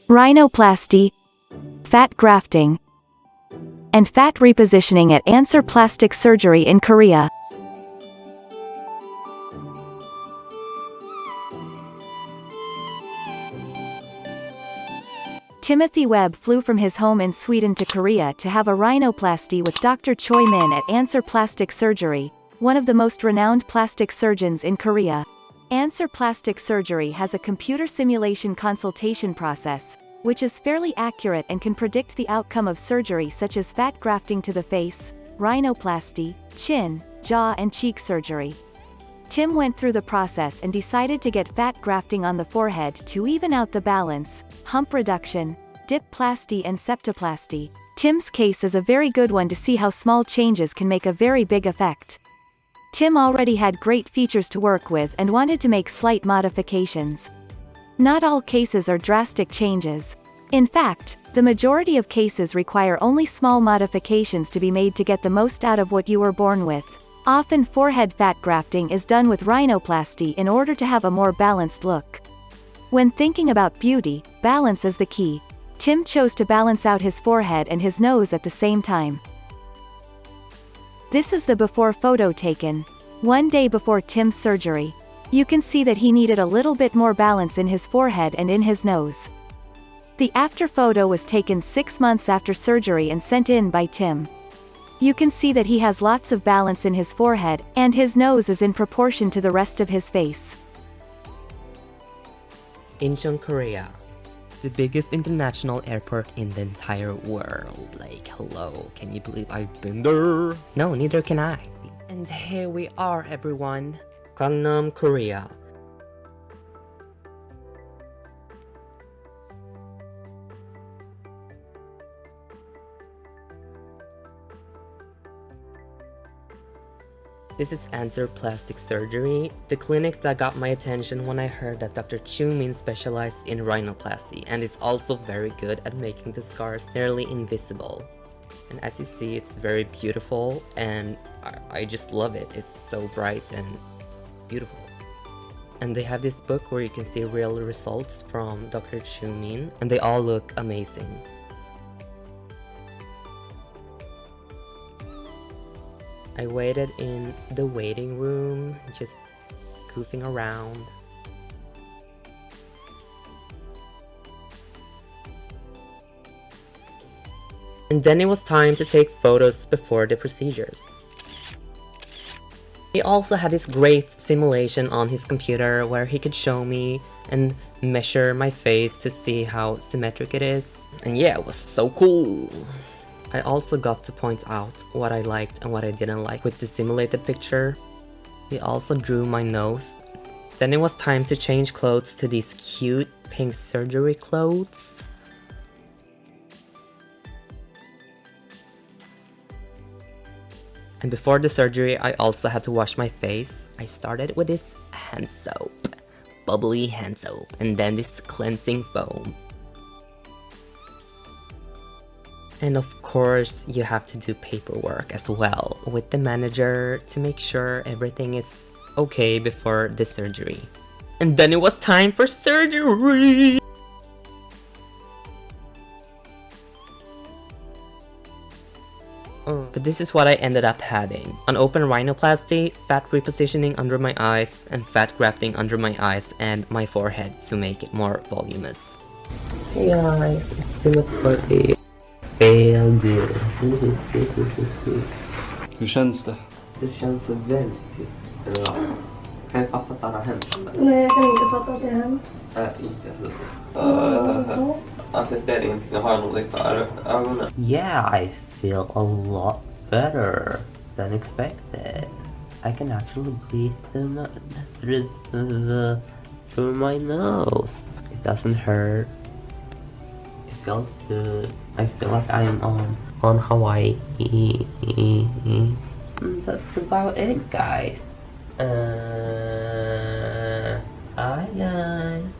Rhinoplasty, fat grafting, and fat repositioning at Answer Plastic Surgery in Korea. Timothy Webb flew from his home in Sweden to Korea to have a rhinoplasty with Dr. Choi Min at Answer Plastic Surgery, one of the most renowned plastic surgeons in Korea. Answer Plastic Surgery has a computer simulation consultation process, which is fairly accurate and can predict the outcome of surgery such as fat grafting to the face, rhinoplasty, chin, jaw and cheek surgery. Tim went through the process and decided to get fat grafting on the forehead to even out the balance, hump reduction, dipplasty and septoplasty. Tim's case is a very good one to see how small changes can make a very big effect. Tim already had great features to work with and wanted to make slight modifications. Not all cases are drastic changes. In fact, the majority of cases require only small modifications to be made to get the most out of what you were born with. Often forehead fat grafting is done with rhinoplasty in order to have a more balanced look. When thinking about beauty, balance is the key. Tim chose to balance out his forehead and his nose at the same time. This is the before photo taken one day before Tim's surgery. You can see that he needed a little bit more balance in his forehead and in his nose. The after photo was taken 6 months after surgery and sent in by Tim. You can see that he has lots of balance in his forehead, and his nose is in proportion to the rest of his face. Incheon, Korea. The biggest international airport in the entire world. Like, hello, can you believe I've been there? No, neither can I. And here we are, everyone. Gangnam, Korea. This is Answer Plastic Surgery, the clinic that got my attention when I heard that Dr. Choi Min specialized in rhinoplasty and is also very good at making the scars nearly invisible. And as you see, it's very beautiful and I just love it. It's so bright and beautiful. And they have this book where you can see real results from Dr. Choi Min and they all look amazing. I waited in the waiting room, just goofing around. And then it was time to take photos before the procedures. He also had this great simulation on his computer where he could show me and measure my face to see how symmetric it is. And yeah, it was so cool! I also got to point out what I liked and what I didn't like with the simulated picture. He also drew my nose. Then it was time to change clothes to these cute pink surgery clothes. And before the surgery, I also had to wash my face. I started with this hand soap, bubbly hand soap, and then this cleansing foam. And of course, you have to do paperwork as well with the manager to make sure everything is okay before the surgery. And then it was time for surgery! But this is what I ended up having. An open rhinoplasty, fat repositioning under my eyes, and fat grafting under my eyes and my forehead to make it more voluminous. Hey guys, it's been a party. Hur känns det? Det känns väldigt bra. Kan jag fatta att det har hänt? Nej, jag kan inte fatta att det har hänt. Inte heller. Att jag ser ingenting, jag har någonting för ögonen. Yeah, I feel a lot better than expected. I can actually breathe through my nose. It doesn't hurt. It feels good. I feel like I am on Hawaii. That's about it, guys. Hi guys.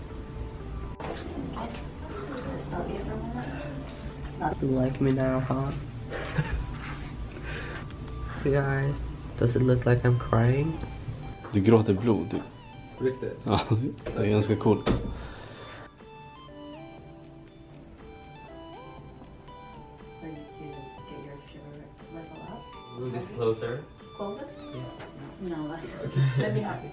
You like me now, huh? Hey guys. Does it look like I'm crying? Du gråter blod typ. Riktigt? Ja, det är ganska coolt. closer. Closer? Yeah. No, that's Okay. let me help you.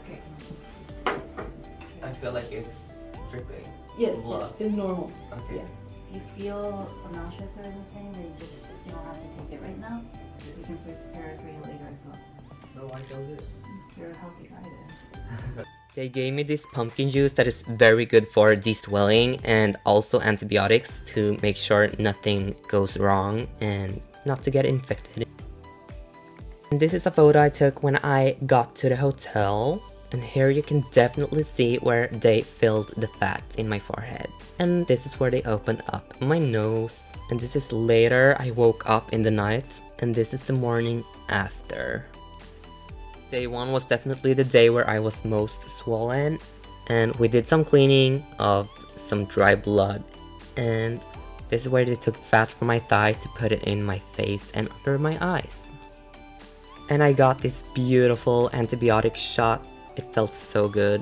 Okay. I feel like it's dripping. Yes, Blood. it's normal. Okay. Yeah. If you feel nauseous or anything, then you don't have to take it right now. We can prepare it for you later as well. No, I feel good. You're a healthy guy then. They gave me this pumpkin juice that is very good for de-swelling and also antibiotics to make sure nothing goes wrong and not to get infected. And this is a photo I took when I got to the hotel. And here you can definitely see where they filled the fat in my forehead. And this is where they opened up my nose. And this is later. I woke up in the night. And this is the morning after. Day 1 was definitely the day where I was most swollen. And we did some cleaning of some dry blood. And this is where they took fat from my thigh to put it in my face and under my eyes. And I got this beautiful antibiotic shot. It felt so good.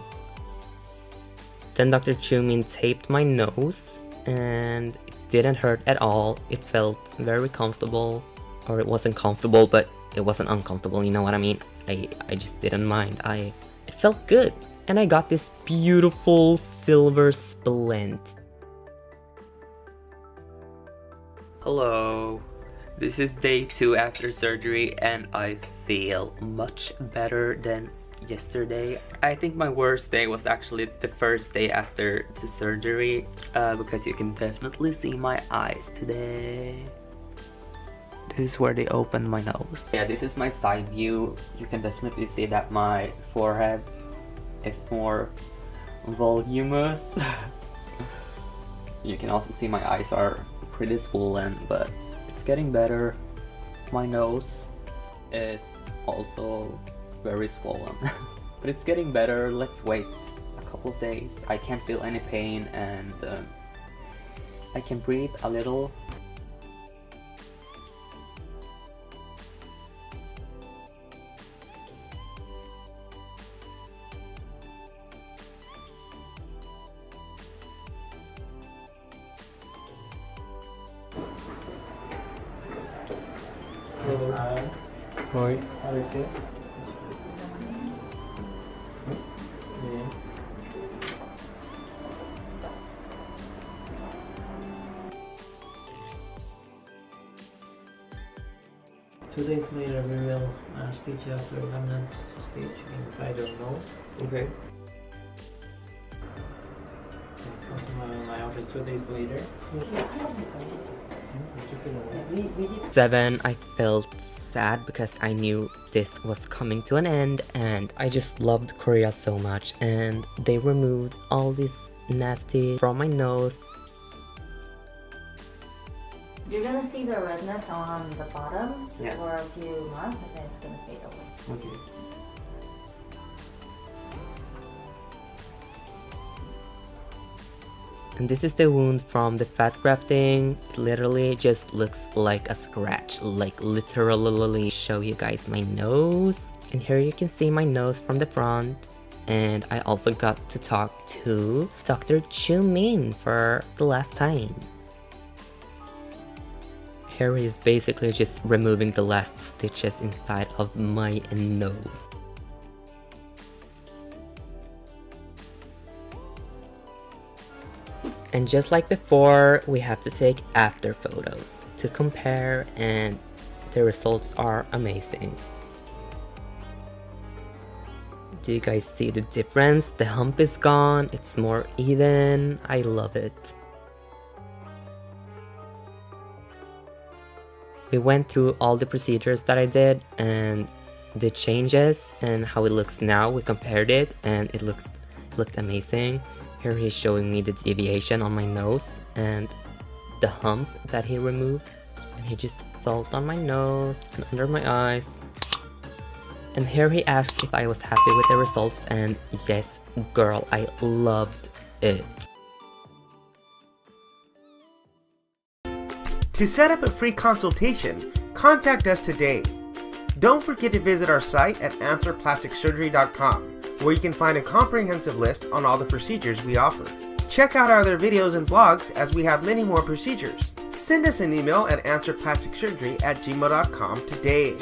Then Dr. Chumin taped my nose and it didn't hurt at all. It felt very comfortable. Or it wasn't comfortable, but it wasn't uncomfortable, you know what I mean? I just didn't mind. It felt good. And I got this beautiful silver splint. Hello. This is day 2 after surgery and I feel much better than yesterday. I think my worst day was actually the first day after the surgery because you can definitely see my eyes today. This is where they opened my nose. Yeah, this is my side view. You can definitely see that my forehead is more voluminous. You can also see my eyes are pretty swollen, but it's getting better. My nose is also very swollen. But it's getting better. Let's wait a couple of days. I can't feel any pain and I can breathe a little. Hi. How do you feel? Yeah. 2 days later, we will stitch after remnant stitch inside your nose. Okay. Come to my office 2 days later. We did 7, I felt sad because I knew this was coming to an end and I just loved Korea so much and they removed all this nasty from my nose. You're gonna see the redness on the bottom Yeah. for a few months and then it's gonna fade away. Okay. And this is the wound from the fat grafting. It literally just looks like a scratch, like literally. Show you guys my nose. And here you can see my nose from the front. And I also got to talk to Dr. Chu Min for the last time. Here he is basically just removing the last stitches inside of my nose. And just like before, we have to take after photos to compare and the results are amazing. Do you guys see the difference? The hump is gone, it's more even, I love it. We went through all the procedures that I did and the changes and how it looks now. We compared it and it looked amazing. Here he's showing me the deviation on my nose and the hump that he removed. And he just felt on my nose and under my eyes. And here he asked if I was happy with the results and yes, girl, I loved it. To set up a free consultation, contact us today. Don't forget to visit our site at answerplasticsurgery.com, where you can find a comprehensive list on all the procedures we offer. Check out our other videos and blogs as we have many more procedures. Send us an email at answerplasticsurgery@gmail.com today.